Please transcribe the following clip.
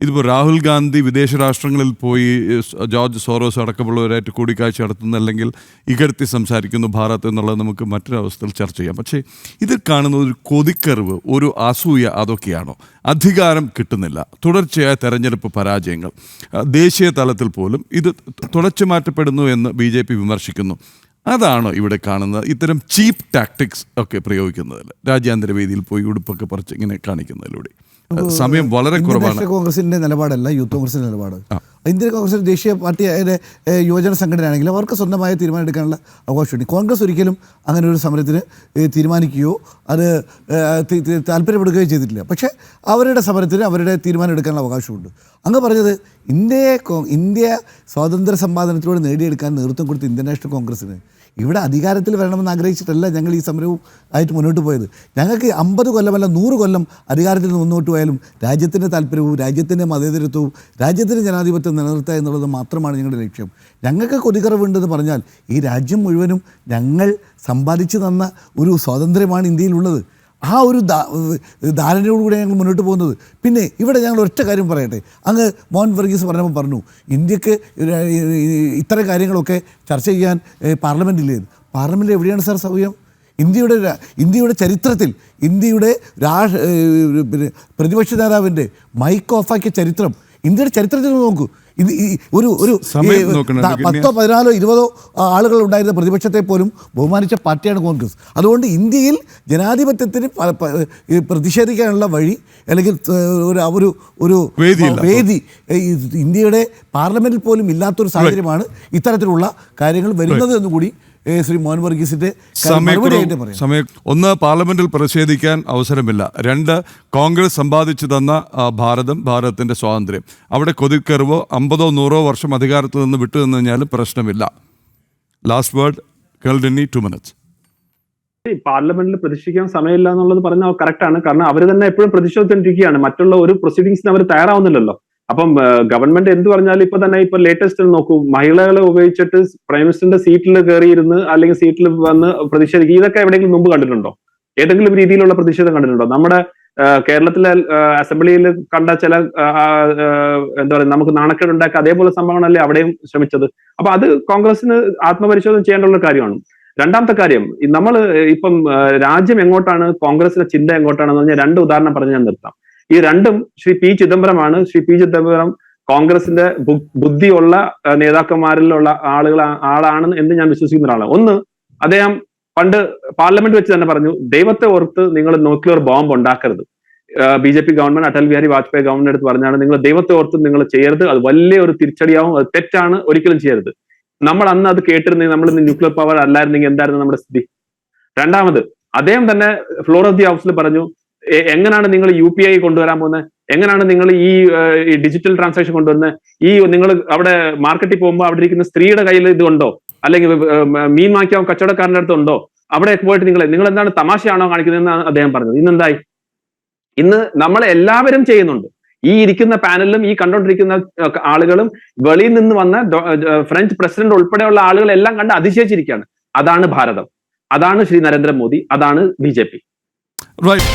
ഇതിപ്പോൾ രാഹുൽ ഗാന്ധി വിദേശ രാഷ്ട്രങ്ങളിൽ പോയി ജോർജ് സോറോസ് അടക്കമുള്ളവരായിട്ട് കൂടിക്കാഴ്ച നടത്തുന്നു, അല്ലെങ്കിൽ ഇകഴ്ത്തി സംസാരിക്കുന്നു ഭാരത് എന്നുള്ളത് നമുക്ക് മറ്റൊരവസ്ഥയിൽ ചർച്ച ചെയ്യാം. പക്ഷേ ഇത് കാണുന്ന ഒരു കൊതിക്കറിവ്, ഒരു അസൂയ, അതൊക്കെയാണോ? അധികാരം കിട്ടുന്നില്ല, തുടർച്ചയായ തെരഞ്ഞെടുപ്പ് പരാജയങ്ങൾ, ദേശീയ തലത്തിൽ പോലും ഇത് തുടച്ചു മാറ്റപ്പെടുന്നു എന്ന് BJP വിമർശിക്കുന്നു. അതാണോ ഇവിടെ കാണുന്നത്? ഇത്തരം ചീപ്പ് ടാക്ടിക്സ് ഒക്കെ പ്രയോഗിക്കുന്നതിൽ, രാജ്യാന്തര വേദിയിൽ പോയി ഉടുപ്പൊക്കെ പറിച്ച് ഇങ്ങനെ കാണിക്കുന്നതിലൂടെ സമയം വളരെ കുറവാണ്. കോൺഗ്രസിന്റെ നിലപാടല്ല യൂത്ത് കോൺഗ്രസിന്റെ നിലപാട്. ഇന്ത്യൻ കോൺഗ്രസ് ദേശീയ പാർട്ടി യുവജന സംഘടനയാണെങ്കിലും അവർക്ക് സ്വന്തമായ തീരുമാനം എടുക്കാനുള്ള അവകാശമുണ്ട്. കോൺഗ്രസ് ഒരിക്കലും അങ്ങനെ ഒരു സമരത്തിന് തീരുമാനിക്കുകയോ അത് താല്പര്യപ്പെടുകയോ ചെയ്തിട്ടില്ല. പക്ഷേ അവരുടെ സമരത്തിന് അവരുടെ തീരുമാനം എടുക്കാനുള്ള അവകാശമുണ്ട്. അങ്ങ് പറഞ്ഞത് ഇന്ത്യ സ്വാതന്ത്ര്യ സമ്പാദനത്തിലൂടെ നേടിയെടുക്കാൻ നേതൃത്വം കൊടുത്ത ഇന്ത്യൻ നാഷണൽ കോൺഗ്രസ്സിന് ഇവിടെ അധികാരത്തിൽ വരണമെന്ന് ആഗ്രഹിച്ചിട്ടല്ല ഞങ്ങൾ ഈ സമരവും ആയിട്ട് മുന്നോട്ട് പോയത്. ഞങ്ങൾക്ക് 50 കൊല്ലമല്ല 100 കൊല്ലം അധികാരത്തിൽ നിന്ന് മുന്നോട്ട് പോയാലും രാജ്യത്തിൻ്റെ താല്പര്യവും രാജ്യത്തിൻ്റെ മതേതരത്വവും രാജ്യത്തിൻ്റെ ജനാധിപത്യം നിലനിർത്തുക എന്നുള്ളത് മാത്രമാണ് ഞങ്ങളുടെ ലക്ഷ്യം. ഞങ്ങൾക്ക് കൊതിക്കറവുണ്ടെന്ന് പറഞ്ഞാൽ ഈ രാജ്യം മുഴുവനും ഞങ്ങൾ സമ്പാദിച്ചു തന്ന ഒരു സ്വാതന്ത്ര്യമാണ് ഇന്ത്യയിലുള്ളത്. ആ ഒരു ധാരണയോടുകൂടെ ഞങ്ങൾ മുന്നോട്ട് പോകുന്നത്. പിന്നെ ഇവിടെ ഞങ്ങൾ ഒറ്റ കാര്യം പറയട്ടെ, അങ്ങ് മോഹൻ വർഗീസ് പറഞ്ഞപ്പോൾ പറഞ്ഞു ഇന്ത്യക്ക് ഇത്തരം കാര്യങ്ങളൊക്കെ ചർച്ച ചെയ്യാൻ പാർലമെൻറ്റില്ലേ. പാർലമെൻറ്റിൽ എവിടെയാണ് സാർ സൗകര്യം? ഇന്ത്യയുടെ ചരിത്രത്തിൽ ഇന്ത്യയുടെ പ്രതിപക്ഷ നേതാവിൻ്റെ മൈക്ക് ഓഫാക്കിയ ചരിത്രം ഇന്ത്യയുടെ ചരിത്രത്തിൽ നോക്കൂ. ഇത് ഒരു 10, 14, 20 ആളുകൾ ഉണ്ടായിരുന്ന പ്രതിപക്ഷത്തെ പോലും ബഹുമാനിച്ച പാർട്ടിയാണ് കോൺഗ്രസ്. അതുകൊണ്ട് ഇന്ത്യയിൽ ജനാധിപത്യത്തിന് പ്രതിഷേധിക്കാനുള്ള വഴി അല്ലെങ്കിൽ ഒരു വേദി ഇന്ത്യയുടെ പാർലമെന്റിൽ പോലും ഇല്ലാത്തൊരു സാഹചര്യമാണ് ഇത്തരത്തിലുള്ള കാര്യങ്ങൾ വരുന്നത് എന്നുകൂടി ശ്രീ മോഹൻ വർഗീസിന്റെ ഒന്ന്, പാർലമെന്റിൽ പ്രതിഷേധിക്കാൻ അവസരമില്ല. 2, കോൺഗ്രസ് സമ്പാദിച്ചു തന്ന ഭാരതത്തിന്റെ സ്വാതന്ത്ര്യം, അവിടെ കൊതിക്കറിവോ 50, 100 വർഷം അധികാരത്തിൽ നിന്ന് വിട്ടു നിന്ന് കഴിഞ്ഞാലും പ്രശ്നമില്ല. ലാസ്റ്റ് വേർഡ് കേൾ ഡെന്നി, 2 minutes. പാർലമെന്റിൽ പ്രതിഷേധിക്കാൻ സമയമില്ല എന്നുള്ളത് പറഞ്ഞാൽ കറക്റ്റാണ്. കാരണം അവർ തന്നെ എപ്പോഴും പ്രതിഷേധിച്ചുകൊണ്ടിരിക്കുകയാണ്. മറ്റുള്ള ഒരു പ്രൊസീഡിങ്സിന് അവർ തയ്യാറാവുന്നില്ലല്ലോ. അപ്പം ഗവൺമെന്റ് എന്ത് പറഞ്ഞാലും ഇപ്പൊ ലേറ്റസ്റ്റ് നോക്കൂ, മഹിളകളെ ഉപയോഗിച്ചിട്ട് പ്രൈം മിനിസ്റ്ററിന്റെ സീറ്റിൽ കയറിയിരുന്ന് അല്ലെങ്കിൽ സീറ്റിൽ വന്ന് പ്രതിഷേധിക്കുക, ഇതൊക്കെ എവിടെയെങ്കിലും മുമ്പ് കണ്ടിട്ടുണ്ടോ? ഏതെങ്കിലും രീതിയിലുള്ള പ്രതിഷേധം കണ്ടിട്ടുണ്ടോ? നമ്മുടെ കേരളത്തിലെ അസംബ്ലിയിൽ കണ്ട ചില എന്താ പറയുക, നമുക്ക് നാണക്കേടുണ്ടാക്കുക അതേപോലെ സംഭവങ്ങളല്ലേ അവിടെയും ശ്രമിച്ചത്. അപ്പൊ അത് കോൺഗ്രസിന് ആത്മപരിശോധന ചെയ്യേണ്ട കാര്യമാണ്. രണ്ടാമത്തെ കാര്യം, നമ്മൾ ഇപ്പം രാജ്യം എങ്ങോട്ടാണ്, കോൺഗ്രസിന്റെ ചിന്ത എങ്ങോട്ടാണെന്ന് പറഞ്ഞാൽ 2 ഉദാഹരണം പറഞ്ഞ് ഞാൻ നിർത്താം. ഈ രണ്ടും ശ്രീ പി ചിദംബരമാണ്. ശ്രീ പി ചിദംബരം കോൺഗ്രസിന്റെ ബുദ്ധിയുള്ള നേതാക്കന്മാരിലുള്ള ആളാണ് എന്ന് ഞാൻ വിശ്വസിക്കുന്ന ഒരാളാണ്. ഒന്ന്, അദ്ദേഹം പണ്ട് പാർലമെന്റ് വെച്ച് തന്നെ പറഞ്ഞു, ദൈവത്തെ ഓർത്ത് നിങ്ങൾ ന്യൂക്ലിയർ ബോംബ് ഉണ്ടാക്കരുത്. BJP government, Atal Bihari Vajpayee government എടുത്ത് പറഞ്ഞാണ്, നിങ്ങൾ ദൈവത്തെ ഓർത്ത് നിങ്ങൾ ചെയ്യരുത്, അത് വലിയ ഒരു തിരിച്ചടിയാവും, അത് തെറ്റാണ്, ഒരിക്കലും ചെയ്യരുത്. നമ്മൾ അന്ന് അത് കേട്ടിരുന്നെങ്കിൽ, നമ്മൾ ഇന്ന് ന്യൂക്ലിയർ പവർ അല്ലായിരുന്നെങ്കിൽ എന്തായിരുന്നു നമ്മുടെ സ്ഥിതി? രണ്ടാമത്, അദ്ദേഹം തന്നെ ഫ്ലോർ ഓഫ് ദി ഹൗസിൽ പറഞ്ഞു, എങ്ങനെയാണ് നിങ്ങൾ UPI കൊണ്ടുവരാൻ പോകുന്നത്, എങ്ങനെയാണ് നിങ്ങൾ ഈ ഡിജിറ്റൽ ട്രാൻസാക്ഷൻ കൊണ്ടുവരുന്നത്, നിങ്ങൾ അവിടെ മാർക്കറ്റിൽ പോകുമ്പോൾ അവിടെ ഇരിക്കുന്ന സ്ത്രീയുടെ കയ്യിൽ ഇതുണ്ടോ, അല്ലെങ്കിൽ മീൻ വാങ്ങിക്കാൻ കച്ചവടക്കാരൻ്റെ അടുത്തുണ്ടോ, അവിടെ പോയിട്ട് നിങ്ങൾ എന്താണ് തമാശയാണോ കാണിക്കുന്നതെന്നാണ് അദ്ദേഹം പറഞ്ഞത്. ഇന്നെന്തായി? ഇന്ന് നമ്മൾ എല്ലാവരും ചെയ്യുന്നുണ്ട്. ഈ ഇരിക്കുന്ന പാനലിലും ഈ കണ്ടോണ്ടിരിക്കുന്ന ആളുകളും വെളിയിൽ നിന്ന് വന്ന ഫ്രഞ്ച് പ്രസിഡന്റ് ഉൾപ്പെടെയുള്ള ആളുകളെല്ലാം കണ്ട് അതിശയിച്ചിരിക്കുകയാണ്. അതാണ് ഭാരതം, അതാണ് ശ്രീ നരേന്ദ്രമോദി, അതാണ് BJP. Right.